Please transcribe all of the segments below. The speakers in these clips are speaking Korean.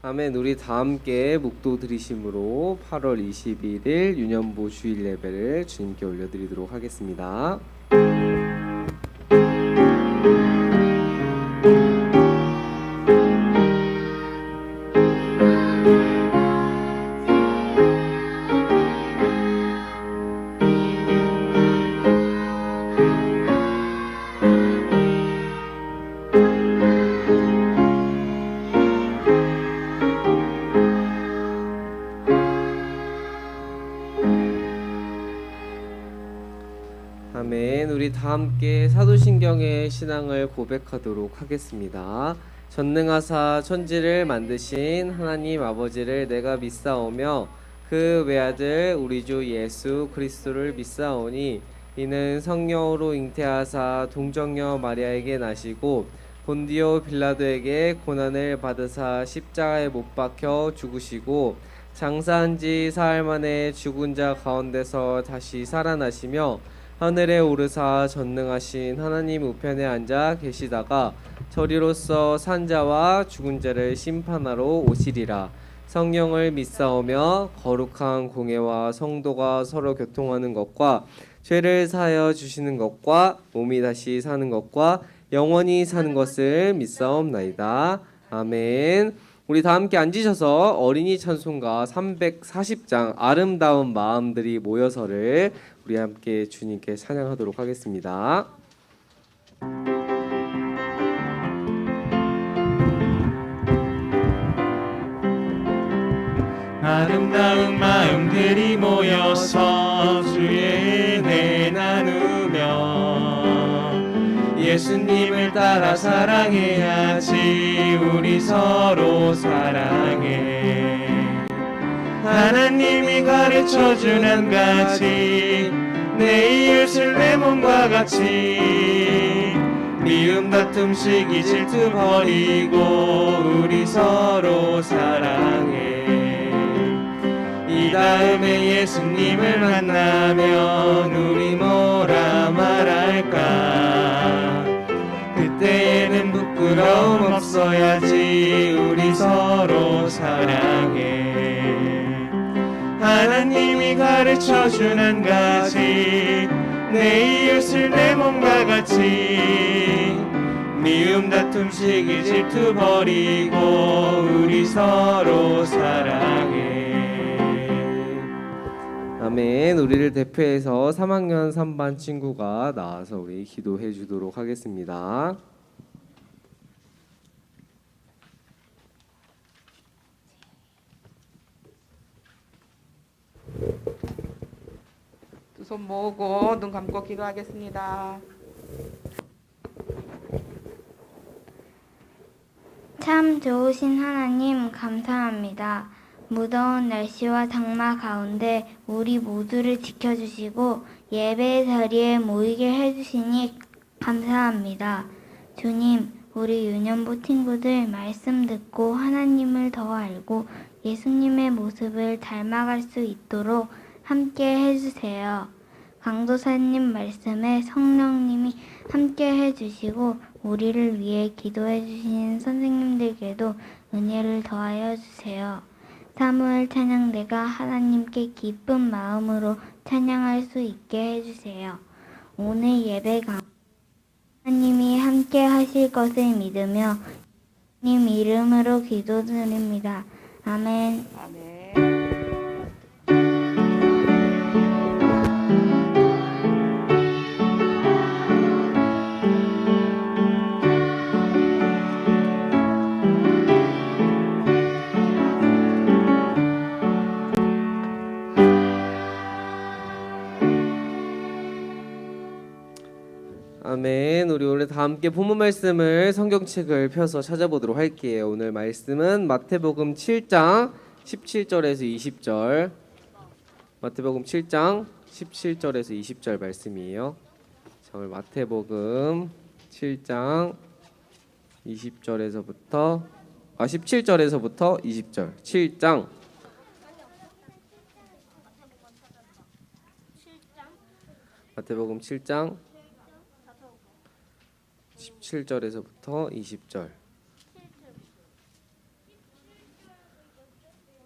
아멘. 우리 다 함께 묵도 드리심으로 8월 21일 유년보 주일 예배를 주님께 올려드리도록 하겠습니다. 아멘. 우리 다 함께 사도신경의 신앙을 고백하도록 하겠습니다. 전능하사 천지를 만드신 하나님 아버지를 내가 믿사오며 그 외아들 우리 주 예수 그리스도를 믿사오니 이는 성령으로 잉태하사 동정녀 마리아에게 나시고 본디오 빌라도에게 고난을 받으사 십자가에 못 박혀 죽으시고 장사한 지 사흘 만에 죽은 자 가운데서 다시 살아나시며 하늘에 오르사 전능하신 하나님 우편에 앉아 계시다가 저리로서 산자와 죽은 자를 심판하러 오시리라. 성령을 믿사오며 거룩한 공예와 성도가 서로 교통하는 것과 죄를 사하여 주시는 것과 몸이 다시 사는 것과 영원히 사는 것을 믿사옵나이다. 아멘. 우리 다 함께 앉으셔서 어린이 찬송가 340장 아름다운 마음들이 모여서를 우리 함께 주님께 찬양하도록 하겠습니다. 아름다운 마음들이 모여서 주의 은혜 나누며 예수님을 따라 사랑해야지. 우리 서로 사랑해. 하나님이 가르쳐준 한 가지, 내 이웃을 내 몸과 같이. 미움 다툼 시기 질투 버리고 우리 서로 사랑해. 이 다음에 예수님을 만나면 우리 뭐라 말할까. 그때에는 부끄러움 없어야지. 우리 서로 사랑해. 하나님이 가르쳐준 한 가지, 내 이웃을 내 몸과 같이. 미움 다툼 시기 질투 버리고 우리 서로 사랑해. 아멘. 우리를 대표해서 3학년 3반 친구가 나와서 우리 기도해 주도록 하겠습니다. 두 손 모으고 눈 감고 기도하겠습니다. 참 좋으신 하나님 감사합니다. 무더운 날씨와 장마 가운데 우리 모두를 지켜주시고 예배 자리에 모이게 해주시니 감사합니다. 주님, 우리 유년부 친구들 말씀 듣고 하나님을 더 알고 예수님의 모습을 닮아갈 수 있도록 함께 해주세요. 강도사님 말씀에 성령님이 함께 해주시고 우리를 위해 기도해 주시는 선생님들께도 은혜를 더하여 주세요. 사무엘 찬양대가 하나님께 기쁜 마음으로 찬양할 수 있게 해주세요. 오늘 예배 하나님이 함께 하실 것을 믿으며 님 이름으로 기도드립니다. 아멘. 아멘. 아멘. 우리 오늘 다 함께 본문 말씀을 성경책을 펴서 찾아보도록 할게요. 오늘 말씀은 마태복음 7장 17절에서 20절. 마태복음 7장 17절에서 20절 말씀이에요. 자, 오늘 마태복음 7장 20절에서부터 17절에서부터 20절. 7장 마태복음 7장 17절에서부터 20절.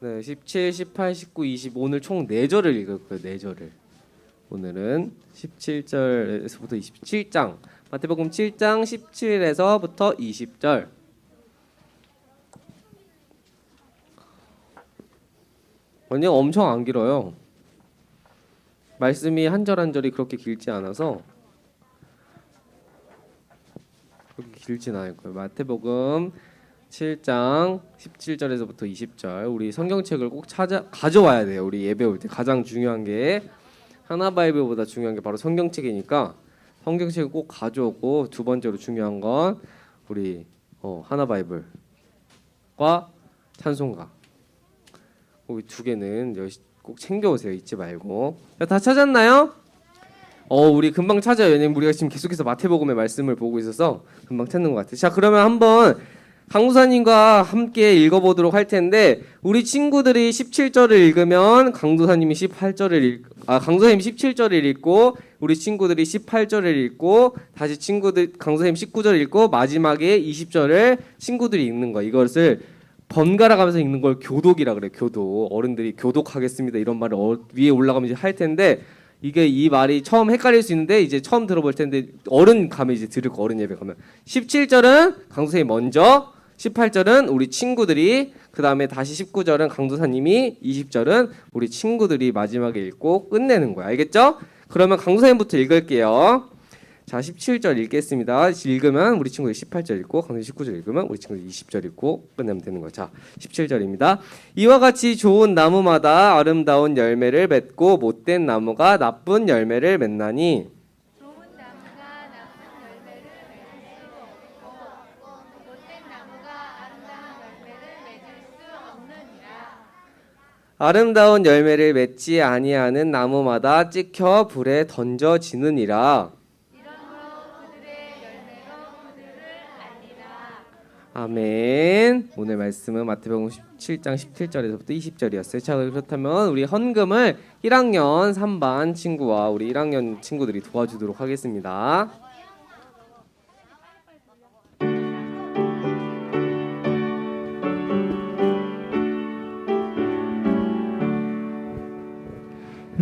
네, 17, 18, 19, 20 오늘 총 4절을 읽을 거예요. 4절을. 오늘은 17절에서부터 27장. 마태복음 7장 17에서부터 20절. 그냥 엄청 안 길어요. 말씀이 한 절 한 절이 그렇게 길지 않아서 그렇게 길진 않을 거예요. 마태복음 7장 17절에서부터 20절. 우리 성경책을 꼭 가져와야 돼요. 우리 예배 올 때 가장 중요한 게 하나 바이블보다 중요한 게 바로 성경책이니까 성경책을 꼭 가져오고, 두 번째로 중요한 건 우리 하나 바이블과 찬송가. 이 두 개는 꼭 챙겨오세요. 잊지 말고. 다 찾았나요? 우리 금방 찾아요. 왜냐면 우리가 지금 계속해서 마태복음의 말씀을 보고 있어서 금방 찾는 것 같아요. 자, 그러면 한번 강도사님과 함께 읽어보도록 할 텐데, 우리 친구들이 17절을 읽으면 강도사님이 17절을 읽고, 우리 친구들이 18절을 읽고, 다시 강도사님 19절을 읽고, 마지막에 20절을 친구들이 읽는 거. 이것을 번갈아 가면서 읽는 걸 교독이라 그래요. 교독. 어른들이 교독하겠습니다 이런 말을 위에 올라가면 이제 할 텐데, 이 말이 처음 헷갈릴 수 있는데 이제 처음 들어볼 텐데, 어른 가면 이제 들을 거. 어른 예배 가면 17절은 강도사님 먼저, 18절은 우리 친구들이, 그 다음에 다시 19절은 강도사님이, 20절은 우리 친구들이 마지막에 읽고 끝내는 거야. 알겠죠? 그러면 강도사님부터 읽을게요. 자, 17절 읽겠습니다. 읽으면 우리 친구들이 18절 읽고, 강도사님 19절 읽으면 우리 친구들이 20절 읽고 끝내면 되는 거죠. 자, 17절입니다. 이와 같이 좋은 나무마다 아름다운 열매를 맺고 못된 나무가 나쁜 열매를 맺나니, 아름다운 열매를 맺지 아니하는 나무마다 찍혀 불에 던져지느니라. 아멘. 오늘 말씀은 마태복음 17장 17절에서부터 20절이었어요. 자, 그렇다면 우리 헌금을 1학년 3반 친구와 우리 1학년 친구들이 도와주도록 하겠습니다.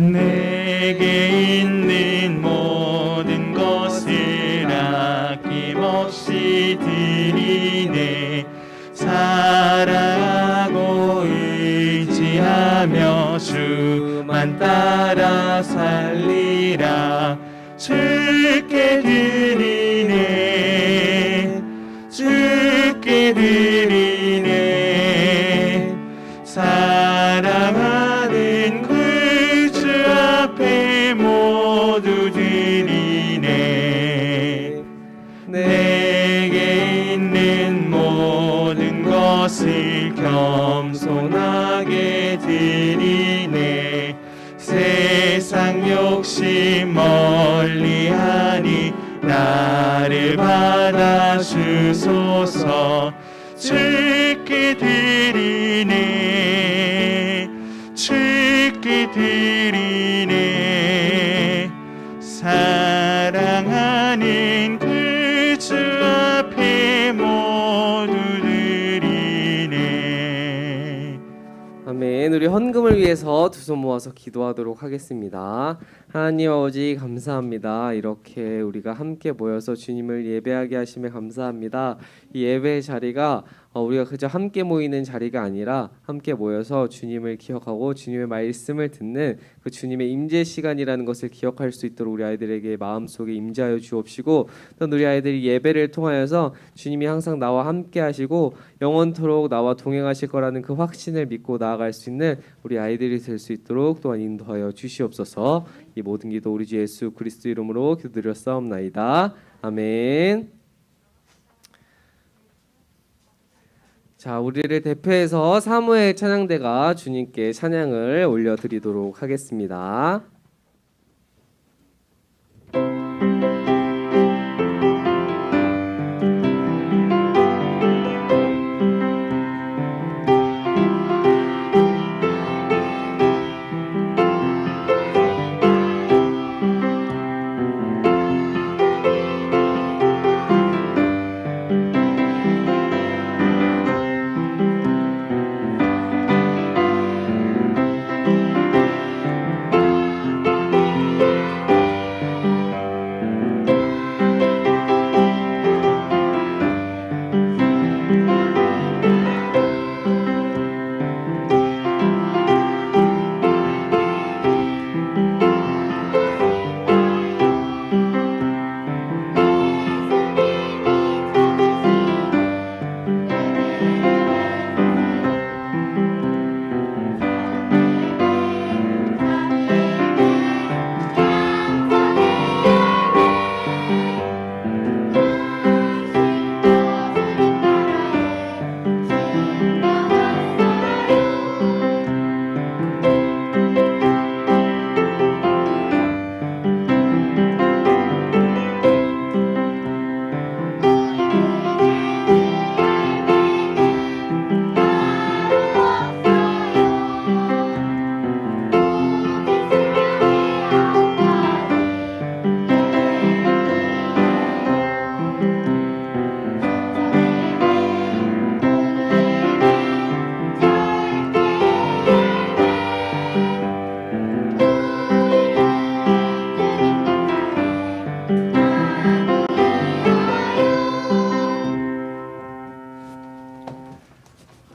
내게 있는 모든 것을 아낌없이 드리네. 사랑하고 의지하며 주만 따라 살리라. 주께 드리네, 주께 드리네. 사랑하는 주 앞에 모두 드리네. 내게 있는 모든 것을 겸손하게 드리네. 세상 욕심 멀리하니 나를 받아주소서. 주께 드리네, 주께 드리네. 사랑하는 그 주 앞에 모두 드리네. 아멘. 우리 헌금을 위해서 두 손 모아서 기도하도록 하겠습니다. 하나님 아버지 감사합니다. 이렇게 우리가 함께 모여서 주님을 예배하게 하심에 감사합니다. 이 예배의 자리가 우리가 그저 함께 모이는 자리가 아니라 함께 모여서 주님을 기억하고 주님의 말씀을 듣는 그 주님의 임재 시간이라는 것을 기억할 수 있도록 우리 아이들에게 마음속에 임재하여 주옵시고, 또 우리 아이들이 예배를 통하여서 주님이 항상 나와 함께 하시고 영원토록 나와 동행하실 거라는 그 확신을 믿고 나아갈 수 있는 우리 아이들이 될 수 있도록 또한 인도하여 주시옵소서. 이 모든 기도 우리 주 예수 그리스도 이름으로 기도드렸사옵나이다. 아멘. 자, 우리를 대표해서 사무엘 찬양대가 주님께 찬양을 올려드리도록 하겠습니다.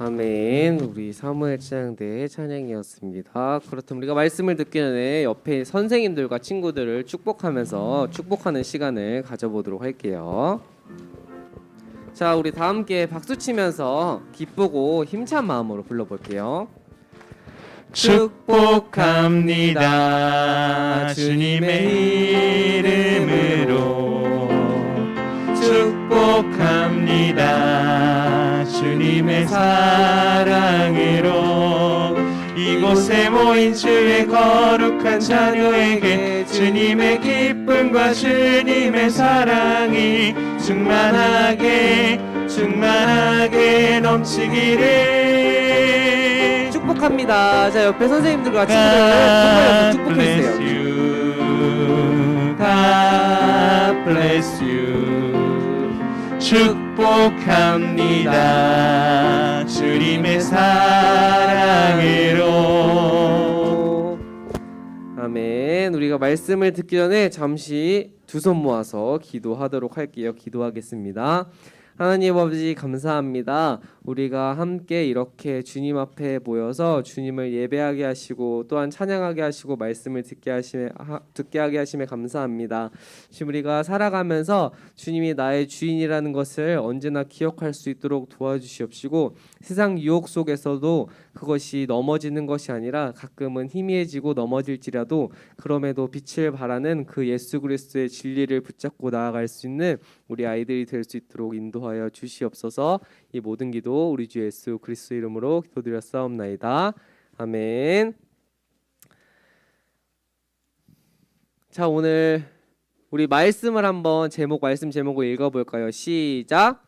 아멘. 우리 사무엘 찬양대의 찬양이었습니다. 그렇다면 우리가 말씀을 듣기 전에 옆에 선생님들과 친구들을 축복하면서 축복하는 시간을 가져보도록 할게요. 자, 우리 다 함께 박수 치면서 기쁘고 힘찬 마음으로 불러볼게요. 축복합니다. 주님의 이름으로 축복합니다. 주님의 사랑으로 이곳에 모인 주의 거룩한 자녀에게 주님의 기쁨과 주님의 사랑이 충만하게 넘치기를 축복합니다. 자, 옆에 선생님들과 친구들 축복해주세요. God bless you. 축복합니다. 주님의 사랑으로. 아멘. 우리가 말씀을 듣기 전에 잠시 두 손 모아서 기도하도록 할게요. 기도하겠습니다. 하나님 아버지 감사합니다. 우리가 함께 이렇게 주님 앞에 모여서 주님을 예배하게 하시고 또한 찬양하게 하시고 말씀을 듣게 하게 하심에 감사합니다. 지금 우리가 살아가면서 주님이 나의 주인이라는 것을 언제나 기억할 수 있도록 도와주시옵시고 세상 유혹 속에서도 그것이 넘어지는 것이 아니라 가끔은 희미해지고 넘어질지라도 그럼에도 빛을 발하는 그 예수 그리스도의 진리를 붙잡고 나아갈 수 있는 우리 아이들이 될 수 있도록 인도하여 주시옵소서. 이 모든 기도 우리 주 예수 그리스도 이름으로 기도드렸사옵나이다. 아멘. 자, 오늘 우리 말씀을 한번 말씀 제목을 읽어볼까요? 시작.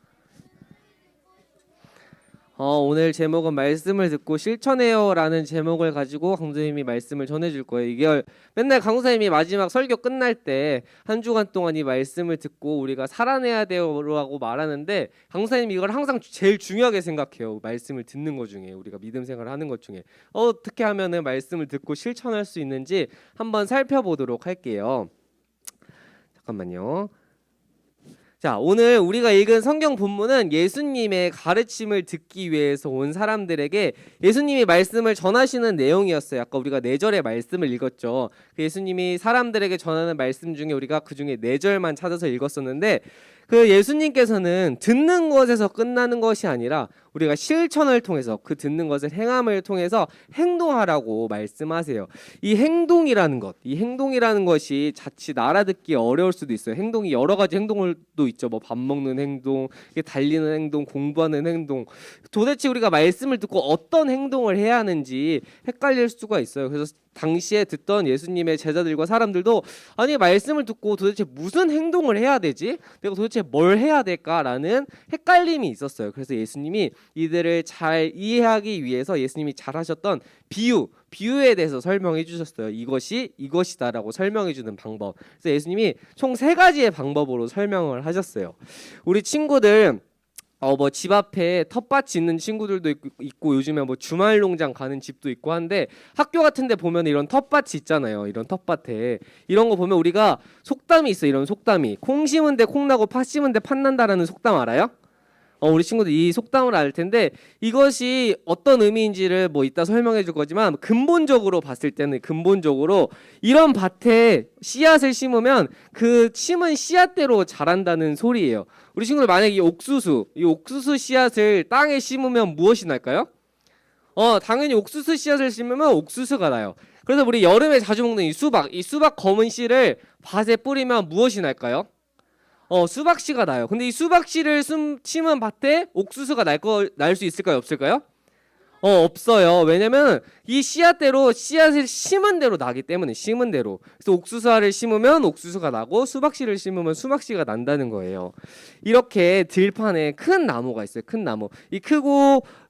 오늘 제목은 말씀을 듣고 실천해요라는 제목을 가지고 강도님이 말씀을 전해줄 거예요. 이게 맨날 강도님이 마지막 설교 끝날 때 한 주간 동안 이 말씀을 듣고 우리가 살아내야 돼요라고 말하는데 강도님이 이걸 항상 제일 중요하게 생각해요. 말씀을 듣는 것 중에 우리가 믿음 생활을 하는 것 중에 어떻게 하면은 말씀을 듣고 실천할 수 있는지 한번 살펴보도록 할게요. 잠깐만요. 자, 오늘 우리가 읽은 성경 본문은 예수님의 가르침을 듣기 위해서 온 사람들에게 예수님이 말씀을 전하시는 내용이었어요. 아까 우리가 4절의 말씀을 읽었죠. 예수님이 사람들에게 전하는 말씀 중에 우리가 그 중에 4절만 찾아서 읽었었는데 그 예수님께서는 듣는 것에서 끝나는 것이 아니라 우리가 실천을 통해서 그 듣는 것을 행함을 통해서 행동하라고 말씀하세요. 이 행동이라는 것이 자칫 알아듣기 어려울 수도 있어요. 행동이 여러 가지 행동도 있죠. 뭐 밥 먹는 행동, 달리는 행동, 공부하는 행동. 도대체 우리가 말씀을 듣고 어떤 행동을 해야 하는지 헷갈릴 수가 있어요. 그래서 당시에 듣던 예수님의 제자들과 사람들도 아니 말씀을 듣고 도대체 무슨 행동을 해야 되지? 내가 도대체 뭘 해야 될까라는 헷갈림이 있었어요. 그래서 예수님이 이들을 잘 이해하기 위해서 예수님이 잘 하셨던 비유에 대해서 설명해 주셨어요. 이것이 이것이다라고 설명해 주는 방법. 그래서 예수님이 총 3가지의 방법으로 설명을 하셨어요. 우리 친구들 뭐 집 앞에 텃밭이 있는 친구들도 있고 요즘에 뭐 주말 농장 가는 집도 있고 한데 학교 같은 데 보면 이런 텃밭이 있잖아요. 이런 텃밭에 이런 거 보면 우리가 속담이 있어요. 이런 속담이 콩 심은 데 콩 나고 팥 심은 데 팥 난다라는 속담 알아요? 우리 친구들 이 속담을 알 텐데 이것이 어떤 의미인지를 뭐 이따 설명해 줄 거지만 근본적으로 봤을 때는 이런 밭에 씨앗을 심으면 그 심은 씨앗대로 자란다는 소리예요. 우리 친구들 만약에 이 옥수수 씨앗을 땅에 심으면 무엇이 날까요? 당연히 옥수수 씨앗을 심으면 옥수수가 나요. 그래서 우리 여름에 자주 먹는 이 수박 검은 씨를 밭에 뿌리면 무엇이 날까요? 수박씨가 나요. 근데 이 수박씨를 심은 밭에 옥수수가 날 수 있을까요? 없을까요? 없어요. 왜냐면 이 씨앗을 심은 대로 나기 때문에 심은 대로. 그래서 옥수수알을 심으면 옥수수가 나고 수박씨를 심으면 수박씨가 난다는 거예요. 이렇게 들판에 큰 나무가 있어요. 큰 나무. 이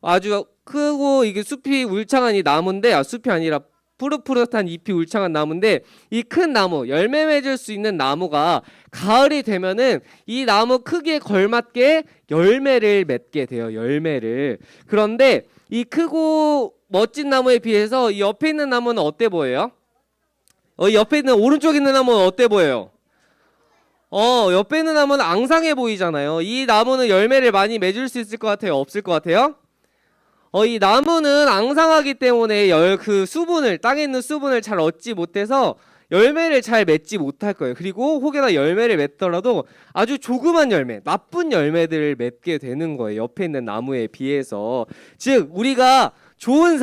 아주 크고 이게 숲이 울창한 이 나무인데 숲이 아니라 푸릇푸릇한 잎이 울창한 나무인데 이 큰 나무 열매 맺을 수 있는 나무가 가을이 되면은 이 나무 크기에 걸맞게 열매를 맺게 돼요. 열매를. 그런데 이 크고 멋진 나무에 비해서 이 옆에 있는 나무는 어때 보여요? 옆에 있는 오른쪽에 있는 나무는 어때 보여요? 옆에 있는 나무는 앙상해 보이잖아요. 이 나무는 열매를 많이 맺을 수 있을 것 같아요? 없을 것 같아요? 이 나무는 앙상하기 때문에 그 수분을 땅에 있는 수분을 잘 얻지 못해서 열매를 잘 맺지 못할 거예요. 그리고 혹여나 열매를 맺더라도 아주 조그만 열매, 나쁜 열매들을 맺게 되는 거예요. 옆에 있는 나무에 비해서. 즉 우리가 좋은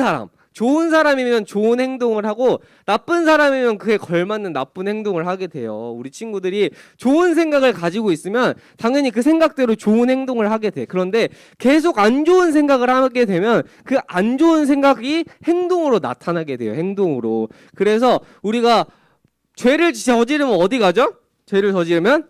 사람이면 좋은 행동을 하고 나쁜 사람이면 그에 걸맞는 나쁜 행동을 하게 돼요. 우리 친구들이 좋은 생각을 가지고 있으면 당연히 그 생각대로 좋은 행동을 하게 돼. 그런데 계속 안 좋은 생각을 하게 되면 그 안 좋은 생각이 행동으로 나타나게 돼요. 행동으로. 그래서 우리가 죄를 저지르면 어디 가죠? 죄를 저지르면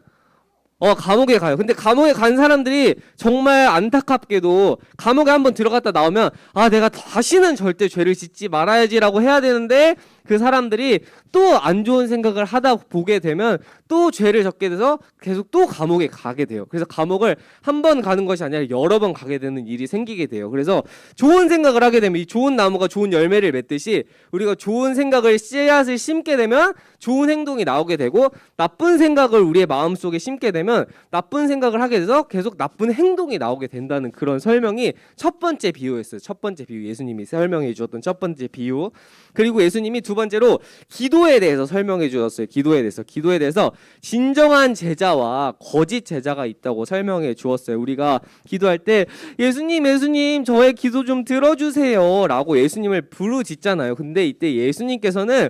감옥에 가요. 근데 감옥에 간 사람들이 정말 안타깝게도 감옥에 한번 들어갔다 나오면 내가 다시는 절대 죄를 짓지 말아야지라고 해야 되는데 그 사람들이 또 안 좋은 생각을 하다 보게 되면 또 죄를 졌게 돼서 계속 또 감옥에 가게 돼요. 그래서 감옥을 한 번 가는 것이 아니라 여러 번 가게 되는 일이 생기게 돼요. 그래서 좋은 생각을 하게 되면 이 좋은 나무가 좋은 열매를 맺듯이 우리가 좋은 생각을 씨앗을 심게 되면 좋은 행동이 나오게 되고 나쁜 생각을 우리의 마음속에 심게 되면 나쁜 생각을 하게 돼서 계속 나쁜 행동이 나오게 된다는 그런 설명이 첫 번째 비유였어요. 첫 번째 비유, 예수님이 설명해 주었던 첫 번째 비유. 그리고 예수님이 두 번째로 기도에 대해서 설명해 주었어요. 기도에 대해서 진정한 제자와 거짓 제자가 있다고 설명해 주었어요. 우리가 기도할 때 예수님 저의 기도 좀 들어주세요 라고 예수님을 부르짖잖아요. 근데 이때 예수님께서는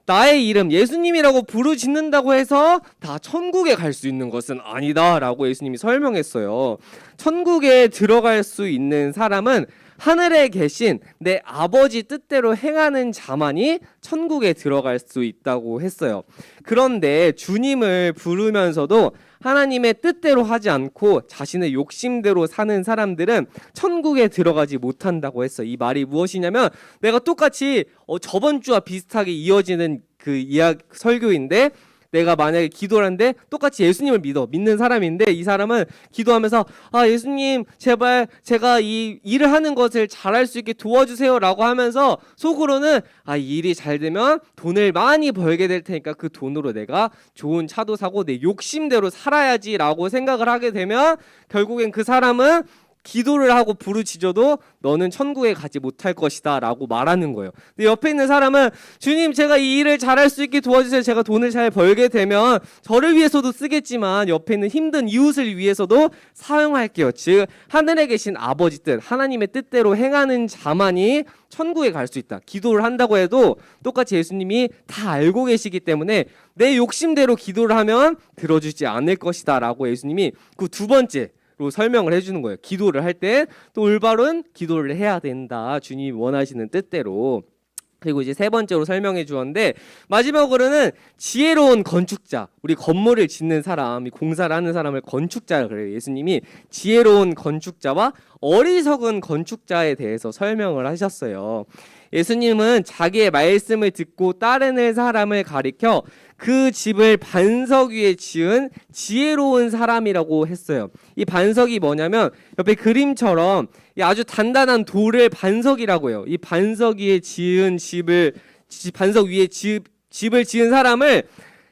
나의 이름 예수님이라고 부르짖는다고 해서 다 천국에 갈 수 있는 것은 아니다 라고 예수님이 설명했어요. 천국에 들어갈 수 있는 사람은 하늘에 계신 내 아버지 뜻대로 행하는 자만이 천국에 들어갈 수 있다고 했어요. 그런데 주님을 부르면서도 하나님의 뜻대로 하지 않고 자신의 욕심대로 사는 사람들은 천국에 들어가지 못한다고 했어요. 이 말이 무엇이냐면 내가 똑같이 저번 주와 비슷하게 이어지는 그 설교인데 내가 만약에 기도를 하는데 똑같이 예수님을 믿는 사람인데 이 사람은 기도하면서 예수님 제발 제가 이 일을 하는 것을 잘할 수 있게 도와주세요 라고 하면서 속으로는 이 일이 잘 되면 돈을 많이 벌게 될 테니까 그 돈으로 내가 좋은 차도 사고 내 욕심대로 살아야지 라고 생각을 하게 되면 결국엔 그 사람은 기도를 하고 부르짖어도 너는 천국에 가지 못할 것이다 라고 말하는 거예요. 근데 옆에 있는 사람은 주님 제가 이 일을 잘할 수 있게 도와주세요. 제가 돈을 잘 벌게 되면 저를 위해서도 쓰겠지만 옆에 있는 힘든 이웃을 위해서도 사용할게요. 즉 하늘에 계신 아버지 뜻 하나님의 뜻대로 행하는 자만이 천국에 갈 수 있다. 기도를 한다고 해도 똑같이 예수님이 다 알고 계시기 때문에 내 욕심대로 기도를 하면 들어주지 않을 것이다 라고 예수님이 그 두 번째 로 설명을 해주는 거예요. 기도를 할 때 또 올바른 기도를 해야 된다. 주님이 원하시는 뜻대로. 그리고 이제 세 번째로 설명해 주었는데 마지막으로는 지혜로운 건축자, 우리 건물을 짓는 사람, 공사를 하는 사람을 건축자라 그래요. 예수님이 지혜로운 건축자와 어리석은 건축자에 대해서 설명을 하셨어요. 예수님은 자기의 말씀을 듣고 따르는 사람을 가리켜 그 집을 반석 위에 지은 지혜로운 사람이라고 했어요. 이 반석이 뭐냐면 옆에 그림처럼 아주 단단한 돌을 반석이라고 해요. 이 반석 위에 지은 반석 위에 집을 지은 사람을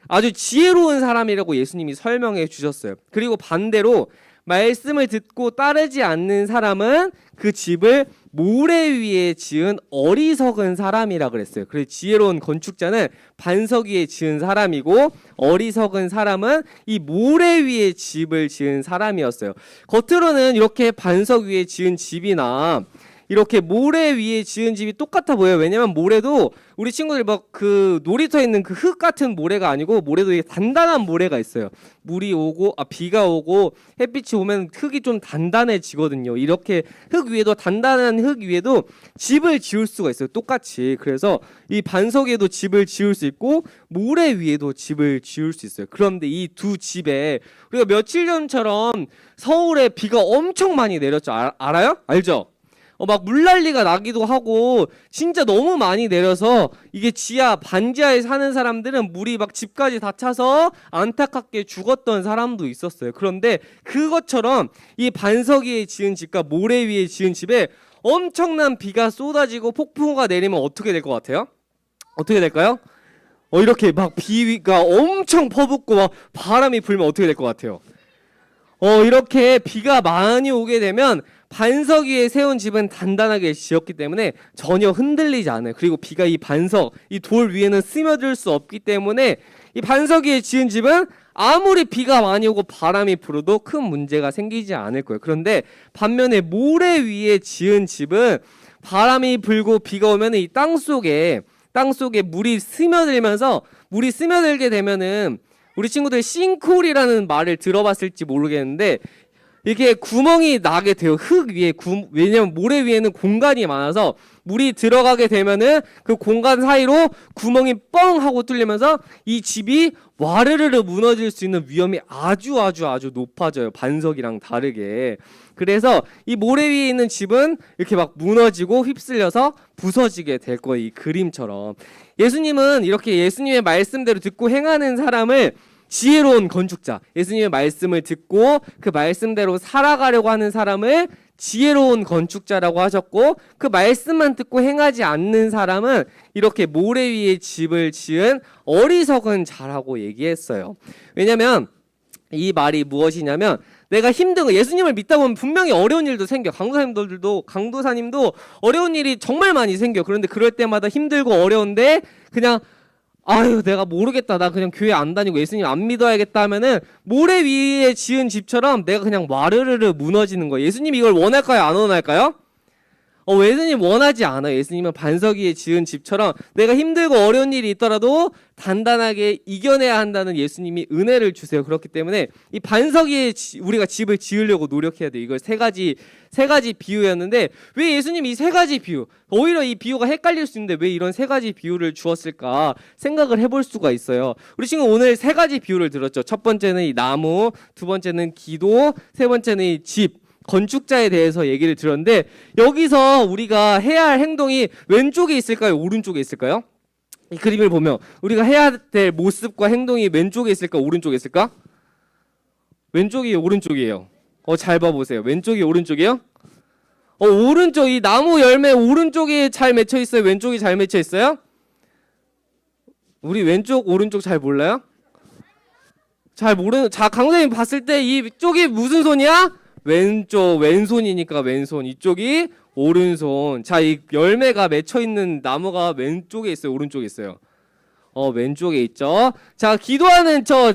아주 지혜로운 사람이라고 예수님이 설명해 주셨어요. 그리고 반대로 말씀을 듣고 따르지 않는 사람은 그 집을 모래 위에 지은 어리석은 사람이라 그랬어요. 그래서 지혜로운 건축자는 반석 위에 지은 사람이고 어리석은 사람은 이 모래 위에 집을 지은 사람이었어요. 겉으로는 이렇게 반석 위에 지은 집이나 이렇게 모래 위에 지은 집이 똑같아 보여요. 왜냐면 모래도 우리 친구들이 막 그 놀이터에 있는 그 흙 같은 모래가 아니고 모래도 이게 단단한 모래가 있어요. 물이 오고 비가 오고 햇빛이 오면 흙이 좀 단단해지거든요. 이렇게 흙 위에도 단단한 흙 위에도 집을 지을 수가 있어요. 똑같이. 그래서 이 반석에도 집을 지을 수 있고 모래 위에도 집을 지을 수 있어요. 그런데 이 두 집에 우리가 며칠 전처럼 서울에 비가 엄청 많이 내렸죠. 알아요? 알죠? 막 물난리가 나기도 하고 진짜 너무 많이 내려서 이게 반지하에 사는 사람들은 물이 막 집까지 다 차서 안타깝게 죽었던 사람도 있었어요. 그런데 그것처럼 이 반석 위에 지은 집과 모래 위에 지은 집에 엄청난 비가 쏟아지고 폭풍우가 내리면 어떻게 될 것 같아요? 어떻게 될까요? 이렇게 막 비가 엄청 퍼붓고 막 바람이 불면 어떻게 될 것 같아요? 이렇게 비가 많이 오게 되면 반석 위에 세운 집은 단단하게 지었기 때문에 전혀 흔들리지 않아요. 그리고 비가 이 반석, 이 돌 위에는 스며들 수 없기 때문에 이 반석 위에 지은 집은 아무리 비가 많이 오고 바람이 불어도 큰 문제가 생기지 않을 거예요. 그런데 반면에 모래 위에 지은 집은 바람이 불고 비가 오면 이 땅 속에 물이 스며들게 되면은 우리 친구들 싱크홀이라는 말을 들어봤을지 모르겠는데 이렇게 구멍이 나게 돼요. 흙 위에 왜냐면 모래 위에는 공간이 많아서 물이 들어가게 되면은 그 공간 사이로 구멍이 뻥 하고 뚫리면서 이 집이 와르르르 무너질 수 있는 위험이 아주 높아져요. 반석이랑 다르게. 그래서 이 모래 위에 있는 집은 이렇게 막 무너지고 휩쓸려서 부서지게 될 거예요. 이 그림처럼. 예수님은 이렇게 예수님의 말씀대로 듣고 행하는 사람을 지혜로운 건축자, 예수님의 말씀을 듣고 그 말씀대로 살아가려고 하는 사람을 지혜로운 건축자라고 하셨고, 그 말씀만 듣고 행하지 않는 사람은 이렇게 모래 위에 집을 지은 어리석은 자라고 얘기했어요. 왜냐면 이 말이 무엇이냐면, 내가 힘든 거, 예수님을 믿다 보면 분명히 어려운 일도 생겨. 강도사님도 어려운 일이 정말 많이 생겨. 그런데 그럴 때마다 힘들고 어려운데 그냥 아유 내가 모르겠다, 나 그냥 교회 안 다니고 예수님 안 믿어야겠다 하면은 모래 위에 지은 집처럼 내가 그냥 와르르르 무너지는 거예요. 예수님이 이걸 원할까요? 안 원할까요? 예수님 원하지 않아요. 예수님은 반석 위에 지은 집처럼 내가 힘들고 어려운 일이 있더라도 단단하게 이겨내야 한다는 예수님이 은혜를 주세요. 그렇기 때문에 이 반석 위에 우리가 집을 지으려고 노력해야 돼요. 이걸 세 가지 비유였는데, 왜 예수님이 이 세 가지 비유, 오히려 이 비유가 헷갈릴 수 있는데 왜 이런 세 가지 비유를 주었을까 생각을 해볼 수가 있어요. 우리 친구 오늘 세 가지 비유를 들었죠. 첫 번째는 이 나무, 두 번째는 기도, 세 번째는 이 집, 건축자에 대해서 얘기를 들었는데, 여기서 우리가 해야 할 행동이 왼쪽에 있을까요? 오른쪽에 있을까요? 이 그림을 보면 우리가 해야 될 모습과 행동이 왼쪽에 있을까? 오른쪽에 있을까? 왼쪽이에요? 오른쪽이에요? 잘 봐보세요. 왼쪽이 오른쪽이요? 오른쪽, 이 나무 열매 오른쪽이 잘 맺혀 있어요? 왼쪽이 잘 맺혀 있어요? 우리 왼쪽 오른쪽 잘 몰라요? 잘 모르는, 자 강사님 봤을 때 이쪽이 무슨 손이야? 왼쪽, 왼손이니까 왼손. 이쪽이 오른손. 자, 이 열매가 맺혀 있는 나무가 왼쪽에 있어요? 오른쪽에 있어요? 왼쪽에 있죠. 자, 기도하는 저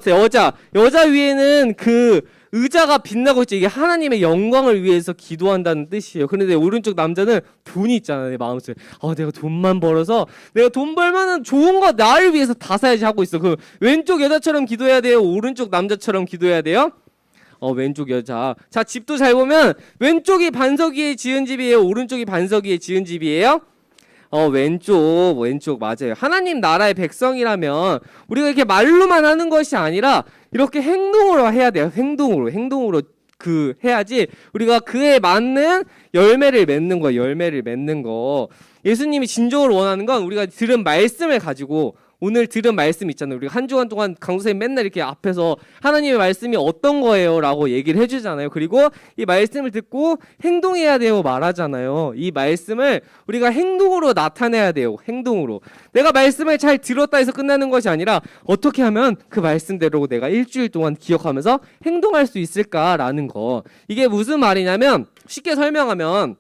여자 위에는 그 의자가 빛나고 있죠. 이게 하나님의 영광을 위해서 기도한다는 뜻이에요. 그런데 오른쪽 남자는 돈이 있잖아요. 내 마음속에. 내가 돈만 벌어서 내가 돈 벌면은 좋은 거 나를 위해서 다 사야지 하고 있어. 그 왼쪽 여자처럼 기도해야 돼요? 오른쪽 남자처럼 기도해야 돼요? 왼쪽 여자. 자, 집도 잘 보면 왼쪽이 반석 위에 지은 집이에요? 오른쪽이 반석 위에 지은 집이에요? 왼쪽 맞아요. 하나님 나라의 백성이라면 우리가 이렇게 말로만 하는 것이 아니라 이렇게 행동으로 해야 돼요. 행동으로 해야지 우리가 그에 맞는 열매를 맺는 거. 예수님이 진정으로 원하는 건 우리가 들은 말씀을 가지고, 오늘 들은 말씀 있잖아요. 우리가 한 주간 동안 강도사님 맨날 이렇게 앞에서 하나님의 말씀이 어떤 거예요? 라고 얘기를 해주잖아요. 그리고 이 말씀을 듣고 행동해야 돼요 말하잖아요. 이 말씀을 우리가 행동으로 나타내야 돼요. 행동으로. 내가 말씀을 잘 들었다 해서 끝나는 것이 아니라 어떻게 하면 그 말씀대로 내가 일주일 동안 기억하면서 행동할 수 있을까라는 거. 이게 무슨 말이냐면, 쉽게 설명하면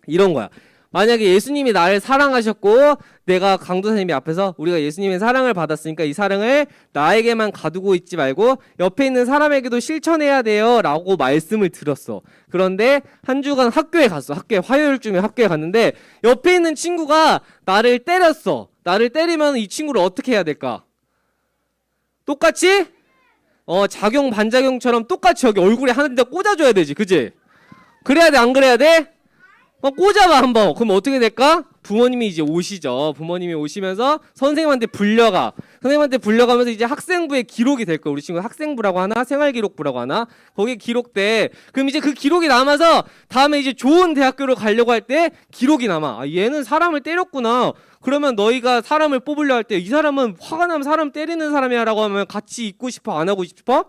이런 거야. 만약에 예수님이 나를 사랑하셨고 내가 강도사님이 앞에서 우리가 예수님의 사랑을 받았으니까 이 사랑을 나에게만 가두고 있지 말고 옆에 있는 사람에게도 실천해야 돼요 라고 말씀을 들었어. 그런데 한 주간 학교에 갔어. 화요일쯤에 학교에 갔는데 옆에 있는 친구가 나를 때렸어. 나를 때리면 이 친구를 어떻게 해야 될까? 똑같이 작용 반작용처럼 똑같이 여기 얼굴에 한 대 꽂아줘야 되지, 그지? 그래야 돼, 안 그래야 돼? 꽂아봐 한번. 그럼 어떻게 될까? 부모님이 이제 오시죠. 부모님이 오시면서 선생님한테 불려가. 선생님한테 불려가면서 이제 학생부에 기록이 될 거야. 우리 친구 학생부라고 하나, 생활기록부라고 하나. 거기에 기록돼. 그럼 이제 그 기록이 남아서 다음에 이제 좋은 대학교를 가려고 할 때 기록이 남아. 얘는 사람을 때렸구나. 그러면 너희가 사람을 뽑으려 할 때 이 사람은 화가 나면 사람 때리는 사람이야 라고 하면 같이 있고 싶어? 안 하고 싶어?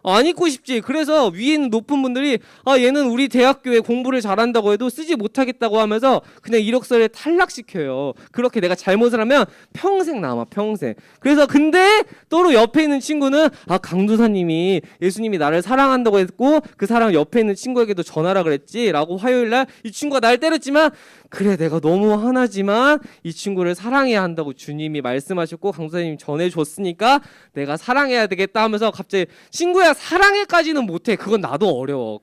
안 입고 싶지. 그래서 위에 있는 높은 분들이 얘는 우리 대학교에 공부를 잘한다고 해도 쓰지 못하겠다고 하면서 그냥 이력서를 탈락시켜요. 그렇게 내가 잘못을 하면 평생 남아, 평생. 그래서 근데 또로 옆에 있는 친구는 강도사님이 예수님이 나를 사랑한다고 했고 그 사랑 옆에 있는 친구에게도 전하라 그랬지 라고 화요일날 이 친구가 날 때렸지만 그래 내가 너무 화나지만 이 친구를 사랑해야 한다고 주님이 말씀하셨고 강도사님이 전해줬으니까 내가 사랑해야 되겠다 하면서 갑자기 친구야 사랑해까지는 못해. 그건 나도 어려워.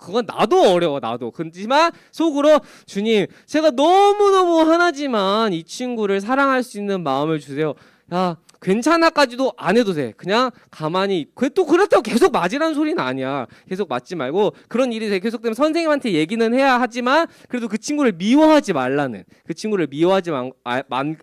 나도. 그렇지만 속으로 주님 제가 너무너무 화나지만 이 친구를 사랑할 수 있는 마음을 주세요. 야 괜찮아까지도 안 해도 돼. 그냥 가만히 또 그렇다고 계속 맞으라는 소리는 아니야. 계속 맞지 말고 그런 일이 계속되면 선생님한테 얘기는 해야 하지만 그래도 그 친구를 미워하지 말라는 그 친구를 미워하지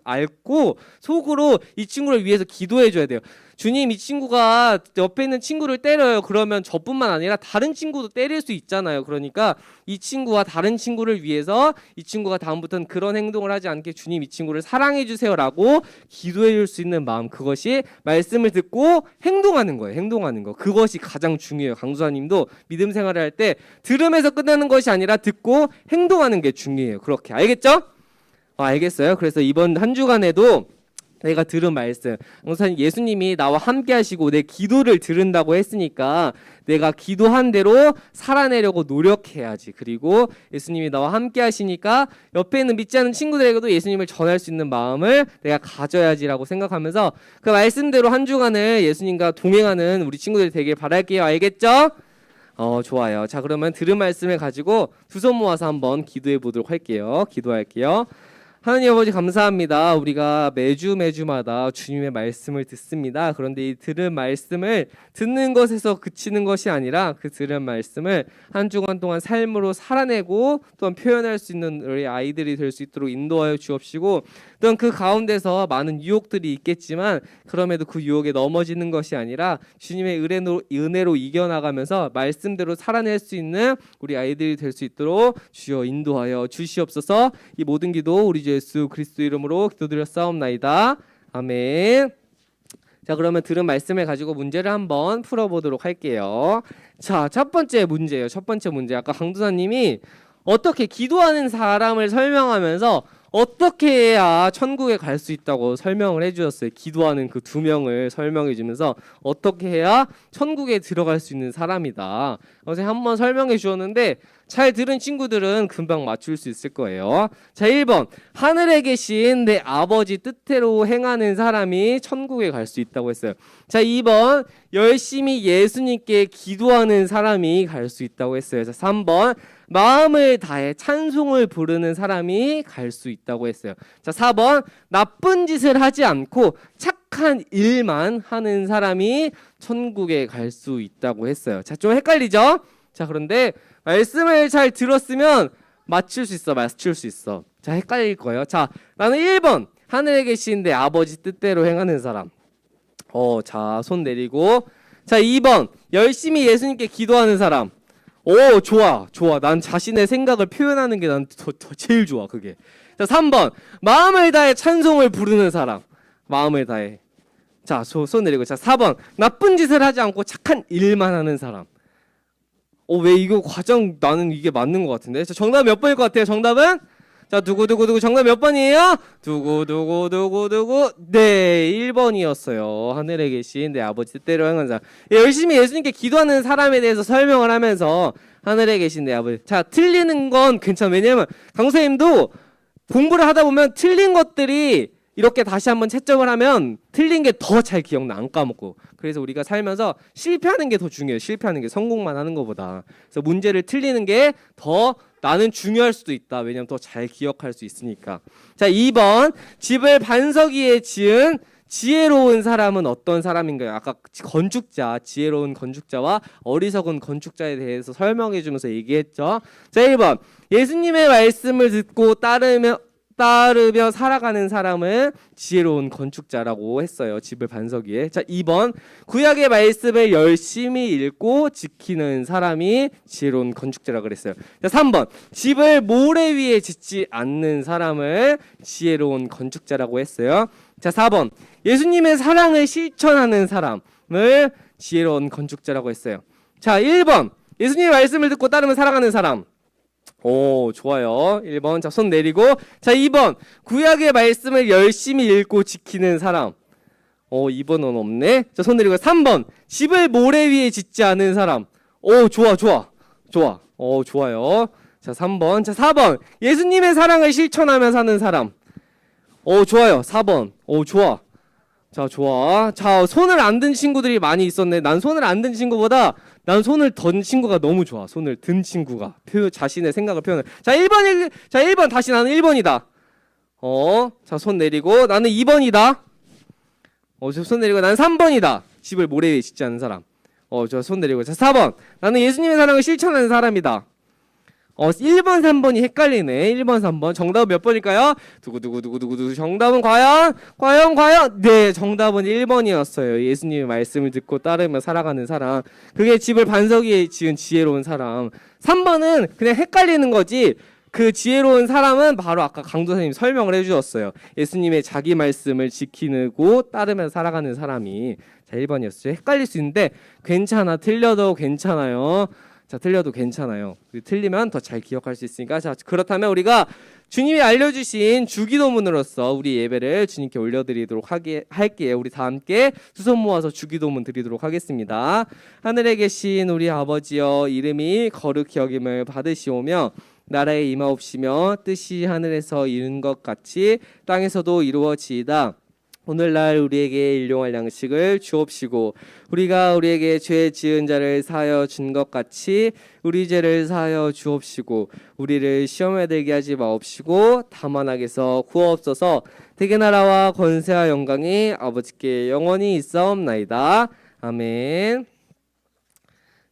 않고 속으로 이 친구를 위해서 기도해 줘야 돼요. 주님 이 친구가 옆에 있는 친구를 때려요. 그러면 저뿐만 아니라 다른 친구도 때릴 수 있잖아요. 그러니까 이 친구와 다른 친구를 위해서 이 친구가 다음부터는 그런 행동을 하지 않게 주님 이 친구를 사랑해 주세요라고 기도해 줄 수 있는 마음 그것이 말씀을 듣고 행동하는 거예요. 행동하는 거 그것이 가장 중요해요. 강수사님도 믿음 생활을 할 때 들으면서 끝나는 것이 아니라 듣고 행동하는 게 중요해요. 그렇게 알겠죠? 알겠어요. 그래서 이번 한 주간에도 내가 들은 말씀 강사님 예수님이 나와 함께 하시고 내 기도를 들은다고 했으니까 내가 기도한 대로 살아내려고 노력해야지. 그리고 예수님이 나와 함께 하시니까 옆에 있는 믿지 않는 친구들에게도 예수님을 전할 수 있는 마음을 내가 가져야지라고 생각하면서 그 말씀대로 한 주간을 예수님과 동행하는 우리 친구들이 되길 바랄게요. 알겠죠? 좋아요. 자 그러면 들은 말씀을 가지고 두 손 모아서 한번 기도해 보도록 할게요. 기도할게요. 하나님 아버지 감사합니다. 우리가 매주마다 주님의 말씀을 듣습니다. 그런데 이 들은 말씀을 듣는 것에서 그치는 것이 아니라 그 들은 말씀을 한 주간 동안 삶으로 살아내고 또한 표현할 수 있는 우리 아이들이 될 수 있도록 인도하여 주옵시고 또한 그 가운데서 많은 유혹들이 있겠지만 그럼에도 그 유혹에 넘어지는 것이 아니라 주님의 은혜로 이겨나가면서 말씀대로 살아낼 수 있는 우리 아이들이 될 수 있도록 주여 인도하여 주시옵소서. 이 모든 기도 우리 주 예수 그리스도 이름으로 기도드렸사옵나이다. 아멘. 자 그러면 들은 말씀을 가지고 문제를 한번 풀어보도록 할게요. 자 첫 번째 문제예요. 첫 번째 문제 아까 강도사님이 어떻게 기도하는 사람을 설명하면서 어떻게 해야 천국에 갈 수 있다고 설명을 해주셨어요. 기도하는 그 두 명을 설명해 주면서 어떻게 해야 천국에 들어갈 수 있는 사람이다. 선생님 한번 설명해 주었는데 잘 들은 친구들은 금방 맞출 수 있을 거예요. 자 1번 하늘에 계신 내 아버지 뜻대로 행하는 사람이 천국에 갈 수 있다고 했어요. 자 2번 열심히 예수님께 기도하는 사람이 갈 수 있다고 했어요. 자 3번 마음을 다해 찬송을 부르는 사람이 갈 수 있다고 했어요. 자 4번 나쁜 짓을 하지 않고 착한 일만 하는 사람이 천국에 갈 수 있다고 했어요. 자 좀 헷갈리죠? 자 그런데 말씀을 잘 들었으면 맞출 수 있어. 자 헷갈릴 거예요. 자 나는 1번 하늘에 계신 내 아버지 뜻대로 행하는 사람. 자 손 내리고. 자 2번 열심히 예수님께 기도하는 사람. 좋아. 난 자신의 생각을 표현하는 게 난 더 제일 좋아 그게. 자 3번 마음을 다해 찬송을 부르는 사람. 마음을 다해. 자 손 내리고. 자 4번 나쁜 짓을 하지 않고 착한 일만 하는 사람. 왜 이거 과정 나는 이게 맞는 것 같은데. 자 정답 몇 번일 것 같아요? 정답은? 자 두구두구두구 정답 몇 번이에요? 두구두구두구두구 네 1번이었어요. 하늘에 계신 내 아버지 뜻대로 행하는 사람. 열심히 예수님께 기도하는 사람에 대해서 설명을 하면서 하늘에 계신 내 아버지. 자 틀리는 건 괜찮아. 왜냐면 강선생님도 공부를 하다 보면 틀린 것들이 이렇게 다시 한번 채점을 하면 틀린 게 더 잘 기억나. 안 까먹고. 그래서 우리가 살면서 실패하는 게 더 중요해요. 실패하는 게 성공만 하는 것보다. 그래서 문제를 틀리는 게 더 나는 중요할 수도 있다. 왜냐면 더 잘 기억할 수 있으니까. 자 2번 집을 반석 위에 지은 지혜로운 사람은 어떤 사람인가요? 아까 건축자, 지혜로운 건축자와 어리석은 건축자에 대해서 설명해 주면서 얘기했죠. 자 1번 예수님의 말씀을 듣고 따르며 살아가는 사람은 지혜로운 건축자라고 했어요. 집을 반석 위에. 자 2번 구약의 말씀을 열심히 읽고 지키는 사람이 지혜로운 건축자라고 그랬어요. 자 3번 집을 모래 위에 짓지 않는 사람을 지혜로운 건축자라고 했어요. 자 4번 예수님의 사랑을 실천하는 사람을 지혜로운 건축자라고 했어요. 자, 1번. 예수님의 말씀을 듣고 따르며 살아가는 사람. 오, 좋아요. 1번. 자, 손 내리고. 자, 2번. 구약의 말씀을 열심히 읽고 지키는 사람. 2번은 없네. 자, 손 내리고. 3번. 집을 모래 위에 짓지 않은 사람. 오, 좋아. 좋아요. 자, 3번. 자, 4번. 예수님의 사랑을 실천하며 사는 사람. 좋아요. 4번. 좋아. 자, 좋아. 자, 손을 안 든 친구들이 많이 있었네. 난 손을 안 든 친구보다 난 손을 던 친구가 너무 좋아. 손을 든 친구가 자신의 생각을 표현해. 자, 1번 다시 나는 1번이다. 자, 손 내리고 나는 2번이다. 손 내리고 나는 3번이다. 집을 모래 위에 짓지 않는 사람. 저 손 내리고. 자, 4번. 나는 예수님의 사랑을 실천하는 사람이다. 1번, 3번이 헷갈리네. 1번, 3번. 정답은 몇 번일까요? 두구두구두구두구. 정답은 과연? 네, 정답은 1번이었어요. 예수님의 말씀을 듣고 따르며 살아가는 사람. 그게 집을 반석 위에 지은 지혜로운 사람. 3번은 그냥 헷갈리는 거지. 그 지혜로운 사람은 바로 아까 강도사님 설명을 해주셨어요. 예수님의 자기 말씀을 지키고 따르며 살아가는 사람이. 자, 1번이었어요. 헷갈릴 수 있는데 괜찮아. 틀려도 괜찮아요. 자, 틀려도 괜찮아요. 틀리면 더 잘 기억할 수 있으니까. 자, 그렇다면 우리가 주님이 알려주신 주기도문으로서 우리 예배를 주님께 올려드리도록 할게요. 우리 다 함께 두 손 모아서 주기도문 드리도록 하겠습니다. 하늘에 계신 우리 아버지여, 이름이 거룩히 여김을 받으시오며 나라에 임하옵시며 뜻이 하늘에서 이룬 것 같이 땅에서도 이루어지이다. 오늘날 우리에게 일용할 양식을 주옵시고 우리가 우리에게 죄 지은 자를 사하여 준 것 같이 우리 죄를 사하여 주옵시고 우리를 시험에 들게 하지 마옵시고 다만 악에서 구하옵소서. 대개 나라와 권세와 영광이 아버지께 영원히 있사옵나이다. 아멘.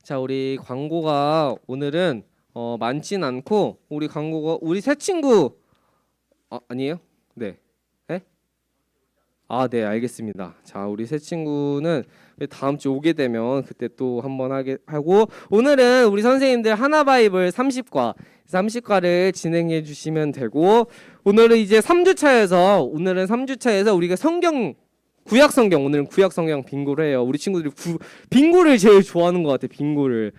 자, 우리 광고가 오늘은 많진 않고 우리 광고가 우리 새 친구 아니에요? 네. 네, 알겠습니다. 자, 우리 새 친구는 다음 주 오게 되면 그때 또 한번 하고 오늘은 우리 선생님들 하나바이블 30과를 진행해 주시면 되고 오늘은 3주차에서 우리가 구약 성경 오늘은 구약 성경 빙고를 해요. 우리 친구들이 빙고를 제일 좋아하는 것 같아. 빙고를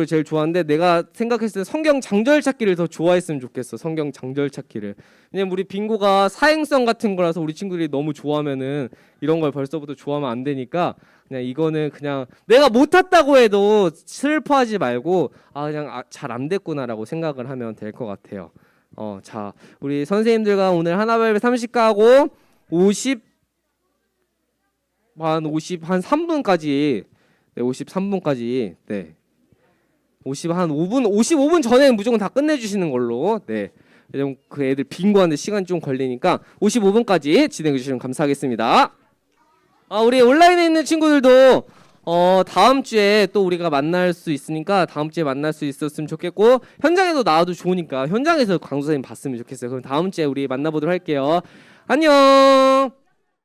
제일 좋아하는데 내가 생각했을 때 성경 장절 찾기를 더 좋아했으면 좋겠어. 성경 장절 찾기를. 왜냐면 우리 빙고가 사행성 같은 거라서 우리 친구들이 너무 좋아하면은 이런 걸 벌써부터 좋아하면 안 되니까 그냥 이거는 그냥 내가 못했다고 해도 슬퍼하지 말고 그냥 잘 안 됐구나라고 생각을 하면 될 것 같아요. 자, 우리 선생님들과 오늘 하나바이블 30과하고 53분까지 53분까지 55분 전에는 무조건 다 끝내주시는 걸로. 네. 왜냐면 그 애들 빙고하는데 시간이 좀 걸리니까 55분까지 진행해 주시면 감사하겠습니다. 우리 온라인에 있는 친구들도 다음 주에 또 우리가 만날 수 있으니까 다음 주에 만날 수 있었으면 좋겠고 현장에도 나와도 좋으니까 현장에서 강도사님 봤으면 좋겠어요. 그럼 다음 주에 우리 만나보도록 할게요. 안녕.